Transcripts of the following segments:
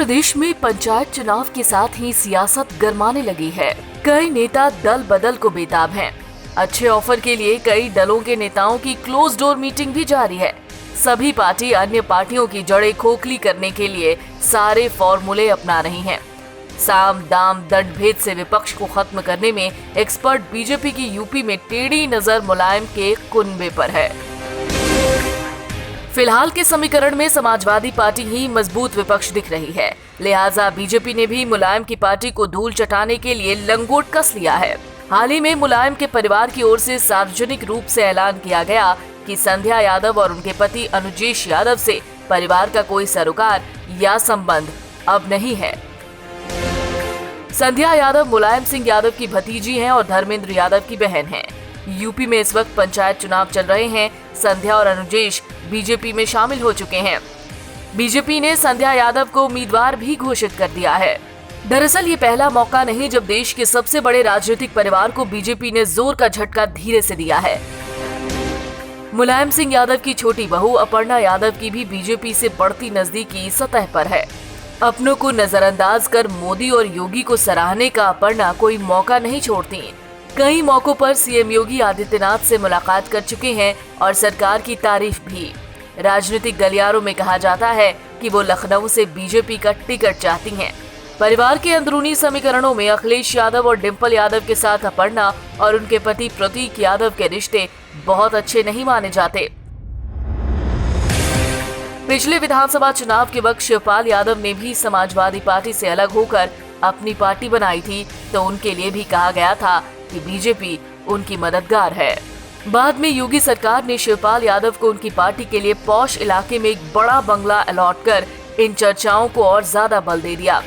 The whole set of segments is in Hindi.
प्रदेश में पंचायत चुनाव के साथ ही सियासत गरमाने लगी है। कई नेता दल बदल को बेताब हैं। अच्छे ऑफर के लिए कई दलों के नेताओं की क्लोज डोर मीटिंग भी जारी है। सभी पार्टी अन्य पार्टियों की जड़ें खोखली करने के लिए सारे फॉर्मूले अपना रही हैं। साम दाम दंड भेद से विपक्ष को खत्म करने में एक्सपर्ट बीजेपी की यूपी में टेढ़ी नजर मुलायम के कुनबे पर है। फिलहाल के समीकरण में समाजवादी पार्टी ही मजबूत विपक्ष दिख रही है, लिहाजा बीजेपी ने भी मुलायम की पार्टी को धूल चटाने के लिए लंगोट कस लिया है। हाल ही में मुलायम के परिवार की ओर से सार्वजनिक रूप से ऐलान किया गया कि संध्या यादव और उनके पति अनुजेश यादव से परिवार का कोई सरोकार या संबंध अब नहीं है। संध्या यादव मुलायम सिंह यादव की भतीजी हैं और धर्मेंद्र यादव की बहन हैं। यूपी में इस वक्त पंचायत चुनाव चल रहे हैं। संध्या और अनुजेश बीजेपी में शामिल हो चुके हैं। बीजेपी ने संध्या यादव को उम्मीदवार भी घोषित कर दिया है। दरअसल ये पहला मौका नहीं जब देश के सबसे बड़े राजनीतिक परिवार को बीजेपी ने जोर का झटका धीरे से दिया है। मुलायम सिंह यादव की छोटी बहू अपर्णा यादव की भी बीजेपी से बढ़ती नजदीकी सतह पर है। अपनों को नजरअंदाज कर मोदी और योगी को सराहने का अपर्णा कोई मौका नहीं छोड़ती। कई मौकों पर सीएम योगी आदित्यनाथ से मुलाकात कर चुके हैं और सरकार की तारीफ भी। राजनीतिक गलियारों में कहा जाता है कि वो लखनऊ से बीजेपी का टिकट चाहती हैं। परिवार के अंदरूनी समीकरणों में अखिलेश यादव और डिंपल यादव के साथ अपर्णा और उनके पति प्रतीक यादव के रिश्ते बहुत अच्छे नहीं माने जाते। पिछले विधानसभा चुनाव के वक्त शिवपाल यादव ने भी समाजवादी पार्टी से अलग होकर अपनी पार्टी बनाई थी, तो उनके लिए भी कहा गया था कि बीजेपी उनकी मददगार है। बाद में योगी सरकार ने शिवपाल यादव को उनकी पार्टी के लिए पॉश इलाके में एक बड़ा बंगला अलॉट कर इन चर्चाओं को और ज्यादा बल दे दिया।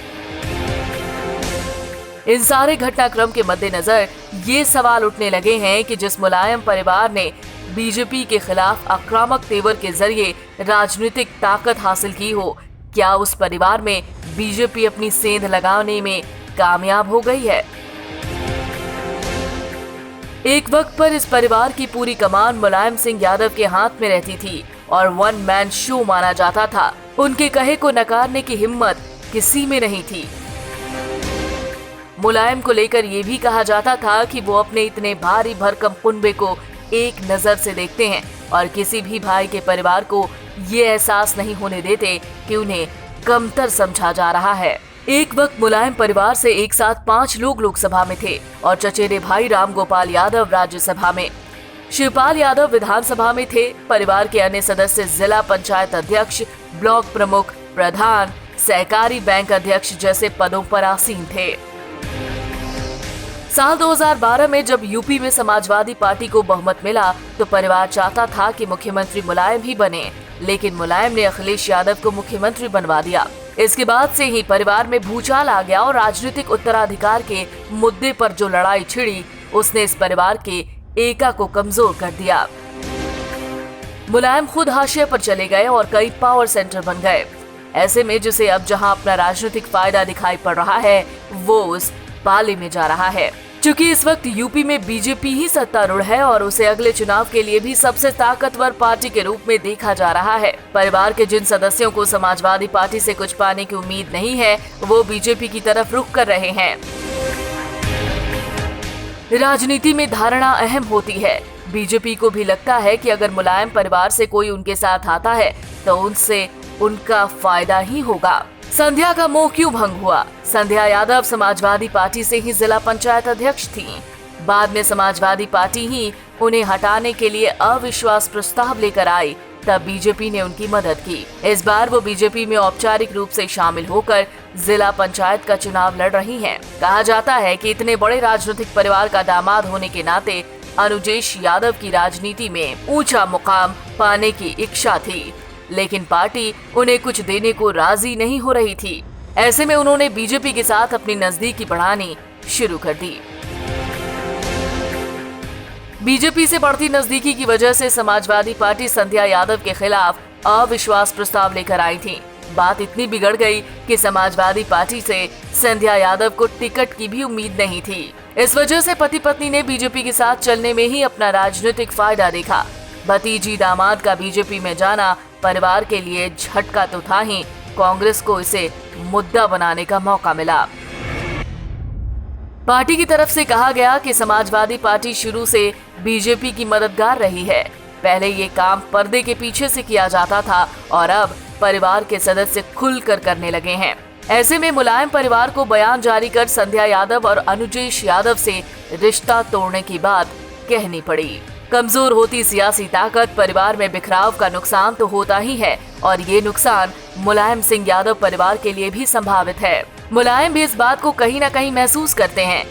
इन सारे घटनाक्रम के मद्देनजर ये सवाल उठने लगे हैं कि जिस मुलायम परिवार ने बीजेपी के खिलाफ आक्रामक तेवर के जरिए राजनीतिक ताकत हासिल की हो, क्या उस परिवार में बीजेपी अपनी सेंध लगाने में कामयाब हो गई है? एक वक्त पर इस परिवार की पूरी कमान मुलायम सिंह यादव के हाथ में रहती थी और वन मैन शो माना जाता था। उनके कहे को नकारने की हिम्मत किसी में नहीं थी। मुलायम को लेकर ये भी कहा जाता था कि वो अपने इतने भारी भरकम कुनबे को एक नजर से देखते हैं और किसी भी भाई के परिवार को ये एहसास नहीं होने देते कि उन्हें कमतर समझा जा रहा है। एक वक्त मुलायम परिवार से एक साथ 5 लोग लोकसभा में थे और चचेरे भाई राम गोपाल यादव राज्यसभा में। शिवपाल यादव विधानसभा में थे। परिवार के अन्य सदस्य जिला पंचायत अध्यक्ष, ब्लॉक प्रमुख, प्रधान, सहकारी बैंक अध्यक्ष जैसे पदों पर आसीन थे। साल 2012 में जब यूपी में समाजवादी पार्टी को बहुमत मिला तो परिवार चाहता था कि मुख्यमंत्री मुलायम ही बने, लेकिन मुलायम ने अखिलेश यादव को मुख्यमंत्री बनवा दिया। इसके बाद से ही परिवार में भूचाल आ गया और राजनीतिक उत्तराधिकार के मुद्दे पर जो लड़ाई छिड़ी उसने इस परिवार के एका को कमजोर कर दिया। मुलायम खुद हाशिए पर चले गए और कई पावर सेंटर बन गए। ऐसे में जिसे अब जहां अपना राजनीतिक फायदा दिखाई पड़ रहा है वो उस पाले में जा रहा है। चूंकि इस वक्त यूपी में बीजेपी ही सत्तारूढ़ है और उसे अगले चुनाव के लिए भी सबसे ताकतवर पार्टी के रूप में देखा जा रहा है, परिवार के जिन सदस्यों को समाजवादी पार्टी से कुछ पाने की उम्मीद नहीं है वो बीजेपी की तरफ रुख कर रहे हैं। राजनीति में धारणा अहम होती है। बीजेपी को भी लगता है कि अगर मुलायम परिवार से कोई उनके साथ आता है तो उनसे उनका फायदा ही होगा। संध्या का मोह क्यों भंग हुआ? संध्या यादव समाजवादी पार्टी से ही जिला पंचायत अध्यक्ष थी। बाद में समाजवादी पार्टी ही उन्हें हटाने के लिए अविश्वास प्रस्ताव लेकर आई, तब बीजेपी ने उनकी मदद की। इस बार वो बीजेपी में औपचारिक रूप से शामिल होकर जिला पंचायत का चुनाव लड़ रही हैं। कहा जाता है कि इतने बड़े राजनीतिक परिवार का दामाद होने के नाते अनुजेश यादव की राजनीति में ऊंचा मुकाम पाने की इच्छा थी, लेकिन पार्टी उन्हें कुछ देने को राजी नहीं हो रही थी। ऐसे में उन्होंने बीजेपी के साथ अपनी नजदीकी बढ़ानी शुरू कर दी। बीजेपी से बढ़ती नजदीकी की वजह से समाजवादी पार्टी संध्या यादव के खिलाफ अविश्वास प्रस्ताव लेकर आई थी। बात इतनी बिगड़ गई कि समाजवादी पार्टी से संध्या यादव को टिकट की भी उम्मीद नहीं थी। इस वजह से पति पत्नी ने बीजेपी के साथ चलने में ही अपना राजनीतिक फायदा देखा। भतीजी दामाद का बीजेपी में जाना परिवार के लिए झटका तो था ही, कांग्रेस को इसे मुद्दा बनाने का मौका मिला। पार्टी की तरफ से कहा गया कि समाजवादी पार्टी शुरू से बीजेपी की मददगार रही है। पहले ये काम पर्दे के पीछे से किया जाता था और अब परिवार के सदस्य खुलकर करने लगे हैं। ऐसे में मुलायम परिवार को बयान जारी कर संध्या यादव और अनुजेश यादव से रिश्ता तोड़ने की बात कहनी पड़ी। कमजोर होती सियासी ताकत परिवार में बिखराव का नुकसान तो होता ही है और ये नुकसान मुलायम सिंह यादव परिवार के लिए भी संभावित है। मुलायम भी इस बात को कहीं ना कहीं महसूस करते हैं,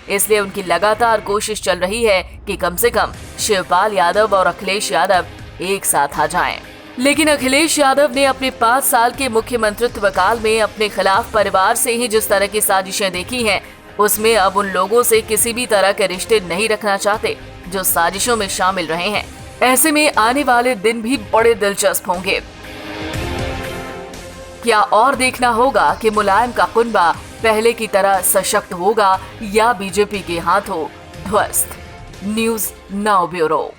इसलिए उनकी लगातार कोशिश चल रही है कि कम से कम शिवपाल यादव और अखिलेश यादव एक साथ आ जाएं। लेकिन अखिलेश यादव ने अपने 5 साल के मुख्यमंत्रित्व काल में अपने खिलाफ परिवार से ही जिस तरह की साजिशें देखी हैं, उसमें अब उन लोगों से किसी भी तरह के रिश्ते नहीं रखना चाहते जो साजिशों में शामिल रहे हैं। ऐसे में आने वाले दिन भी बड़े दिलचस्प होंगे। क्या और देखना होगा कि मुलायम का कुनबा पहले की तरह सशक्त होगा या बीजेपी के हाथों ध्वस्त। News now bureau.